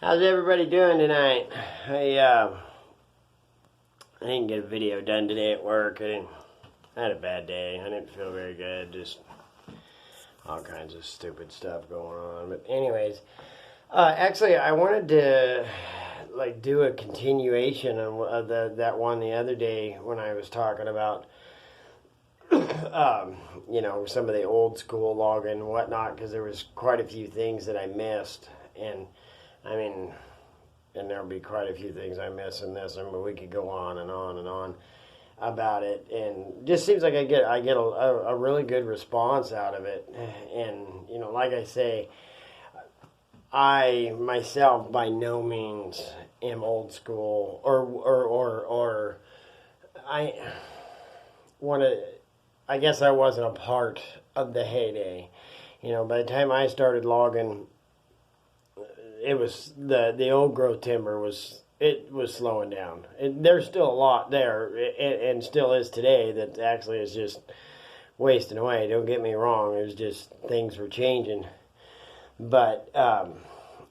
How's everybody doing tonight? I didn't get a video done today at work. I had a bad day. I didn't feel very good. Just all kinds of stupid stuff going on. But anyways, actually, I wanted to do a continuation of that one the other day when I was talking about some of the old school logging and whatnot, because there was quite a few things that I missed. And I mean, and there'll be quite a few things I miss in this. I mean, we could go on and on and on about it, and just seems like I get a really good response out of it. And like I say, I myself by no means am old school, or I want to. I guess I wasn't a part of the heyday. By the time I started logging, it was the old growth timber was slowing down. There's still a lot there, and still is today, that actually is just wasting away. Don't get me wrong. There's just things were changing, but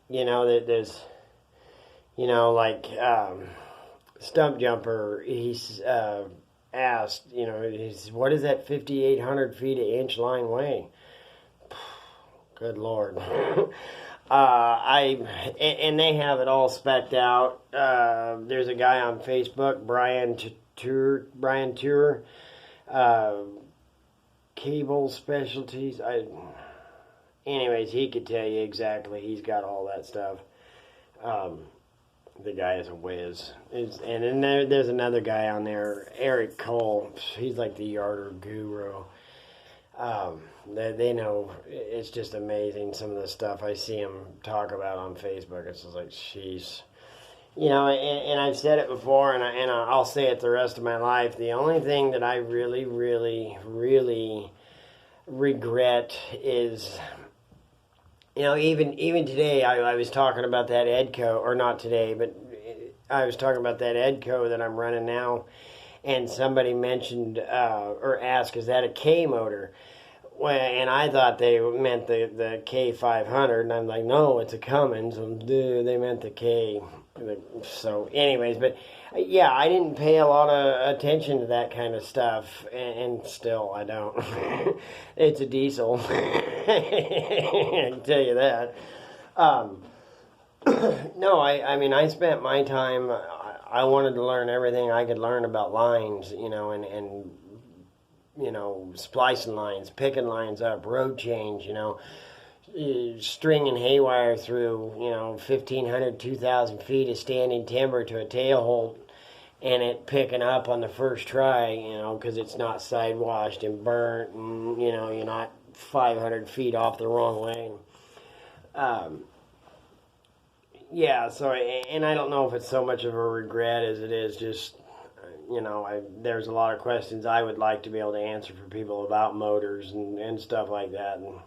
there's Stump Jumper. He's asked, what is that 5,800 feet of inch line weigh? Good Lord. And they have it all specced out. There's a guy on Facebook, Brian Tour, Cable Specialties. Anyways, he could tell you exactly. He's got all that stuff. The guy is a whiz. And then there's another guy on there, Eric Cole. He's like the yarder guru. They know. It's just amazing, some of the stuff I see him talk about on Facebook. It's just like, jeez. And I've said it before, and I'll say it the rest of my life. The only thing that I really, really, really regret is, even today, I was talking about that Edco, or not today, but I was talking about that Edco that I'm running now, and somebody mentioned or asked, is that a K motor? Well, and I thought they meant the K500, and I'm like, no, it's a Cummins. And they meant the K. So, anyways, but yeah, I didn't pay a lot of attention to that kind of stuff, and still I don't. It's a diesel. I can tell you that. No, I mean, I spent my time. I wanted to learn everything I could learn about lines, and splicing lines, picking lines up, road change, stringing haywire through, 1,500, 2,000 feet of standing timber to a tail hold, and it picking up on the first try, because it's not side washed and burnt, and, you're not 500 feet off the wrong lane. Yeah, so, and I don't know if it's so much of a regret as it is just, there's a lot of questions I would like to be able to answer for people about motors and stuff like that. And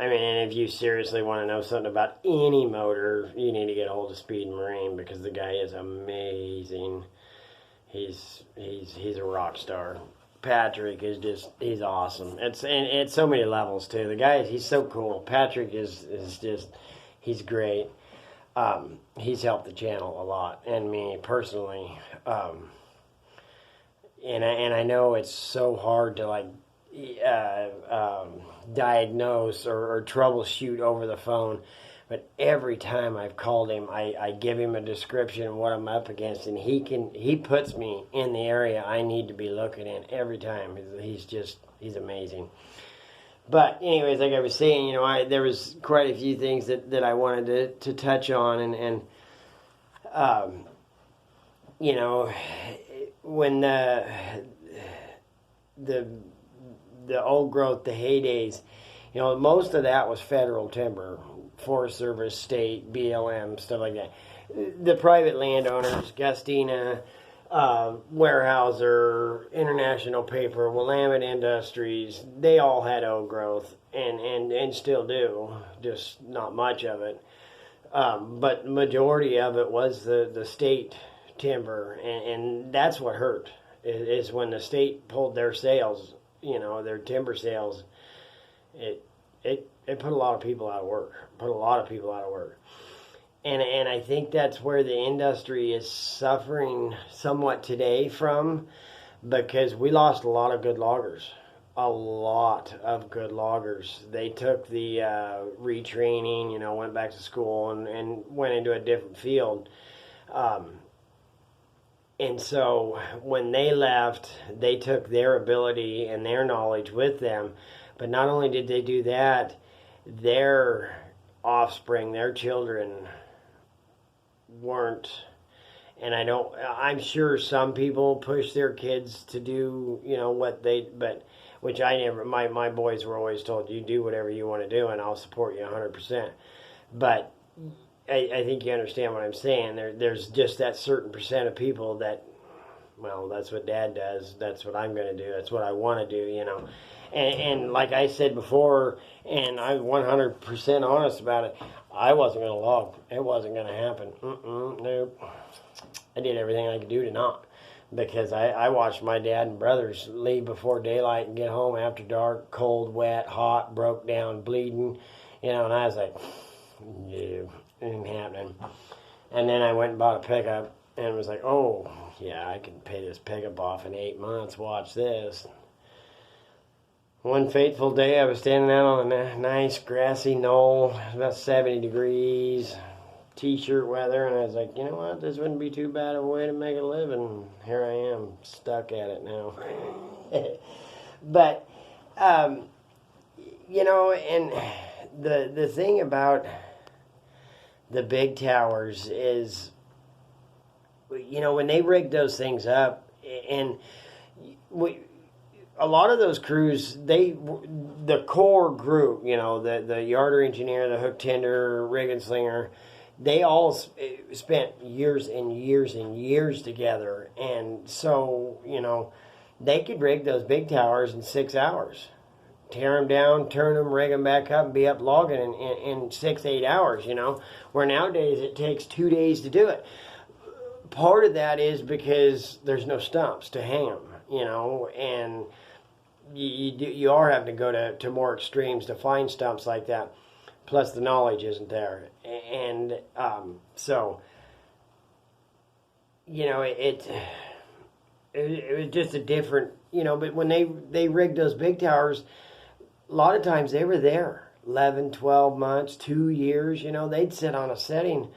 and if you seriously want to know something about any motor, you need to get a hold of Speed Marine, because the guy is amazing. He's a rock star. Patrick is he's awesome. It's so many levels too. The guy, he's so cool. Patrick is just, he's great. He's helped the channel a lot, and me personally. And I know it's so hard to diagnose or troubleshoot over the phone, but every time I've called him, I give him a description of what I'm up against, and he puts me in the area I need to be looking in every time. He's amazing. But anyways, like I was saying, there was quite a few things that I wanted to touch on, and when the old growth, the heydays, most of that was federal timber, Forest Service, state, BLM, stuff like that. The private landowners, Gustina, Weyerhaeuser, International Paper, Willamette Industries, they all had old growth, and still do, just not much of it. But majority of it was the state timber, and that's what hurt, is when the state pulled their sales, their timber sales. It it put a lot of people out of work. And I think that's where the industry is suffering somewhat today from, because we lost a lot of good loggers. A lot of good loggers. They took the retraining, went back to school and went into a different field. And so when they left, they took their ability and their knowledge with them. But not only did they do that, their offspring, their children weren't, and I'm sure some people push their kids to do, but which I never, my boys were always told, you do whatever you want to do and I'll support you 100%. But I think you understand what I'm saying. There's just that certain percent of people that, well, that's what Dad does. That's what I'm going to do. That's what I want to do, And like I said before, and I'm 100% honest about it, I wasn't going to log. It wasn't going to happen. Nope. I did everything I could do to not. Because I watched my dad and brothers leave before daylight and get home after dark, cold, wet, hot, broke down, bleeding, and I was like, yeah, it ain't happening. And then I went and bought a pickup and was like, oh, yeah, I can pay this pickup off in 8 months. Watch this. One fateful day, I was standing out on a nice grassy knoll, about 70 degrees, t-shirt weather, and I was like, you know what, this wouldn't be too bad of a way to make a living. Here I am, stuck at it now. But, and the thing about the big towers is, when they rigged those things up, and a lot of those crews, the core group, the yarder engineer, the hook tender, rig and slinger, they all spent years and years and years together. And so, they could rig those big towers in 6 hours. Tear them down, turn them, rig them back up, and be up logging in 6-8 hours, Where nowadays it takes 2 days to do it. Part of that is because there's no stumps to hang them, and you are having to go to more extremes to find stumps like that. Plus the knowledge isn't there. And so, it was just a different, but when they rigged those big towers, a lot of times they were there 11, 12 months, 2 years, they'd sit on a setting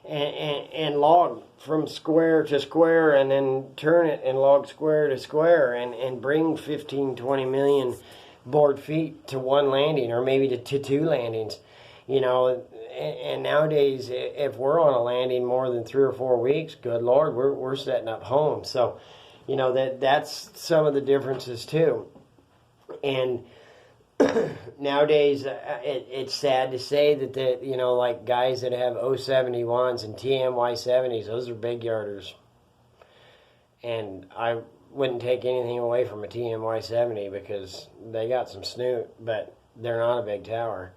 and log from square to square and then turn it and log square to square and bring 15, 20 million board feet to one landing or maybe to two landings, and nowadays if we're on a landing more than 3 or 4 weeks, good Lord, we're setting up homes. So, that's some of the differences too. And nowadays, it's sad to say that like guys that have 071s and TMY 70s, those are big yarders. And I wouldn't take anything away from a TMY 70 because they got some snoot, but they're not a big tower.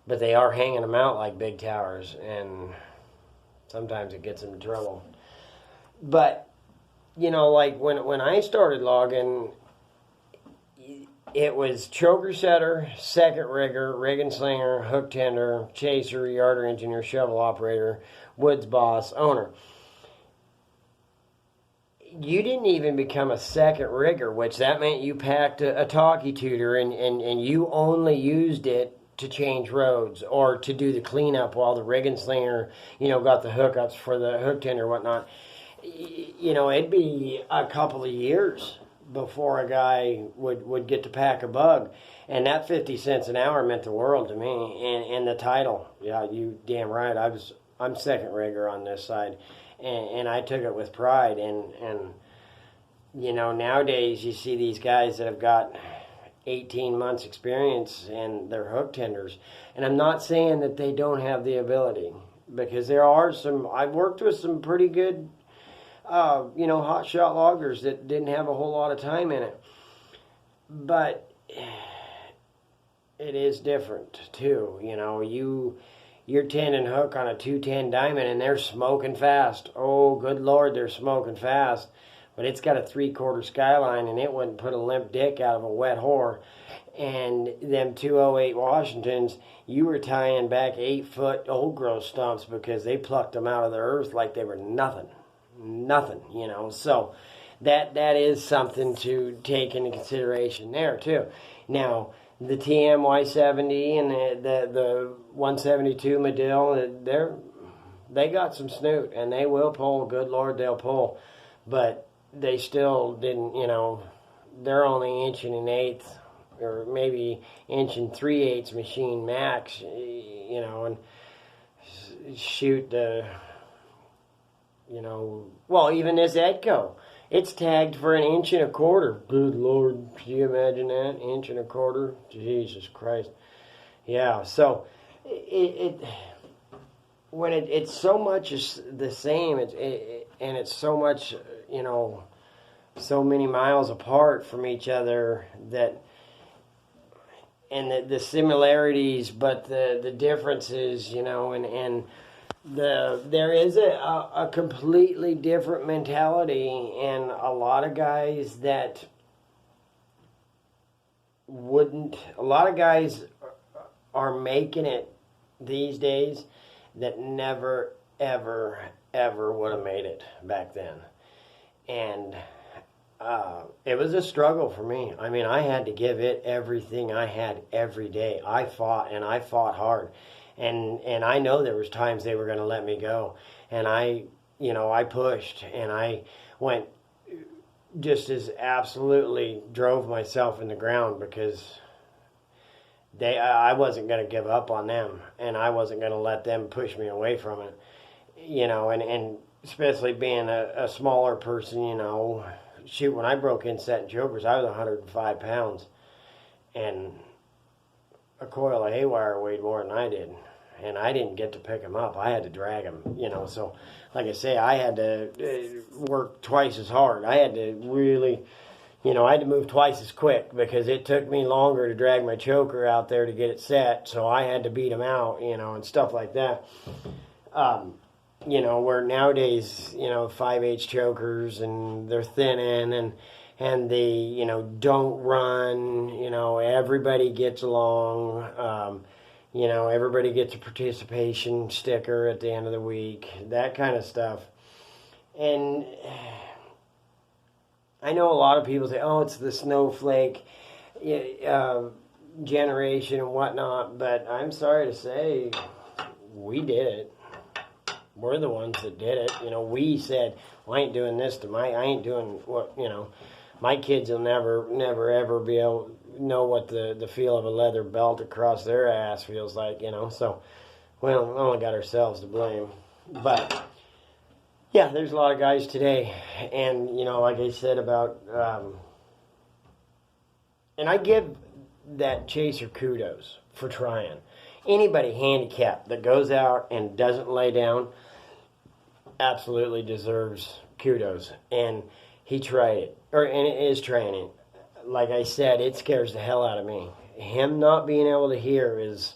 But they are hanging them out like big towers, and sometimes it gets them in trouble. But, like when I started logging, it was choker setter, second rigger, rig and slinger, hook tender, chaser, yarder engineer, shovel operator, woods boss, owner. You didn't even become a second rigger, which that meant you packed a talkie tutor and you only used it to change roads or to do the cleanup while the rig and slinger, got the hookups for the hook tender and whatnot. It'd be a couple of years before a guy would get to pack a bug. And that 50 cents an hour meant the world to me. And the title, yeah, you damn right, I'm second rigger on this side. And I took it with pride. And nowadays you see these guys that have got 18 months experience and they're hook tenders. And I'm not saying that they don't have the ability, because there are some, I've worked with some pretty good hot shot loggers that didn't have a whole lot of time in it. But it is different too. You're tending hook on a 210 diamond and they're smoking fast. Oh, good Lord, they're smoking fast. but it's got a 3/4 Skyline, and it wouldn't put a limp dick out of a wet whore. And them 208 Washingtons, you were tying back 8-foot old growth stumps because they plucked them out of the earth like they were nothing, you know. So that is something to take into consideration there too. Now the TMY70 and the 172 Medill, they got some snoot and they will pull. Good Lord, they'll pull, but they still didn't. You know, they're only inch and an eighth, or maybe inch and 3/8 machine max. You know, and shoot the. You know, well, even this Edco, it's tagged for 1.25 inches. Good Lord, can you imagine that? 1.25 inches? Jesus Christ. Yeah, so when it's so much the same, and it's so much, you know, so many miles apart from each other, that, and the similarities, but the differences, you know, and there is a completely different mentality, and a lot of guys that a lot of guys are making it these days that never, ever, ever would have made it back then. And it was a struggle for me. I mean, I had to give it everything I had every day. I fought, and I fought hard. And I know there was times they were going to let me go, and I pushed, and I went just as absolutely drove myself in the ground, because I wasn't going to give up on them, and I wasn't going to let them push me away from it, you know, and especially being a smaller person, you know, shoot, when I broke in setting chokers, I was 105 pounds, and a coil of haywire weighed more than I did, and I didn't get to pick them up. I had to drag them, you know. So, like I say, I had to work twice as hard. I had to really, you know, I had to move twice as quick, because it took me longer to drag my choker out there to get it set. So I had to beat them out, you know, and stuff like that. You know, where nowadays, you know, 5/8 chokers, and they're thin end, and the, you know, don't run, you know, everybody gets along, you know, everybody gets a participation sticker at the end of the week, that kind of stuff. And I know a lot of people say, oh, it's the snowflake generation and whatnot, but I'm sorry to say, we did it. We're the ones that did it. You know, we said, well, I ain't doing this I ain't doing what, you know, my kids will never, ever be able to know what the feel of a leather belt across their ass feels like, you know. So, we only got ourselves to blame. But, yeah, there's a lot of guys today. And, you know, like I said about, and I give that chaser kudos for trying. Anybody handicapped that goes out and doesn't lay down absolutely deserves kudos. And he tried it, and it is training. Like I said, it scares the hell out of me. Him not being able to hear is,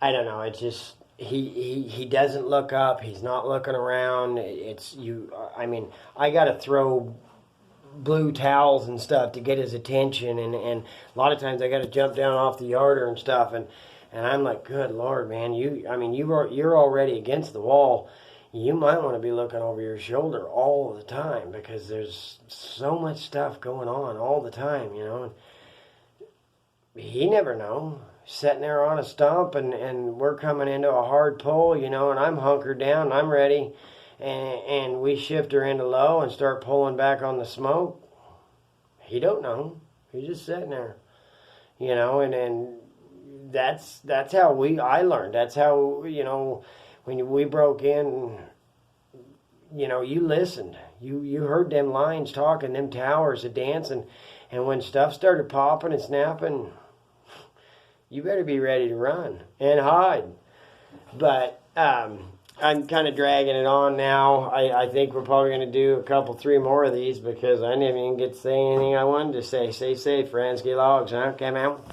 I don't know, it's just, he doesn't look up, he's not looking around. I mean, I got to throw blue towels and stuff to get his attention, and a lot of times I got to jump down off the yarder and stuff, and I'm like, good Lord, man, you're already against the wall. You might want to be looking over your shoulder all the time, because there's so much stuff going on all the time, you know. He never know. Sitting there on a stump, and we're coming into a hard pull, you know, and I'm hunkered down, and I'm ready. And we shift her into low and start pulling back on the smoke. He don't know. He's just sitting there, you know. And that's how I learned. That's how, you know, when we broke in, you know, you listened. You heard them lines talking, them towers a dancing, and when stuff started popping and snapping, you better be ready to run and hide. But I'm kind of dragging it on now. I think we're probably going to do 3 more of these, because I didn't even get to say anything I wanted to say. Stay safe, friends. Get logs, huh? Come out.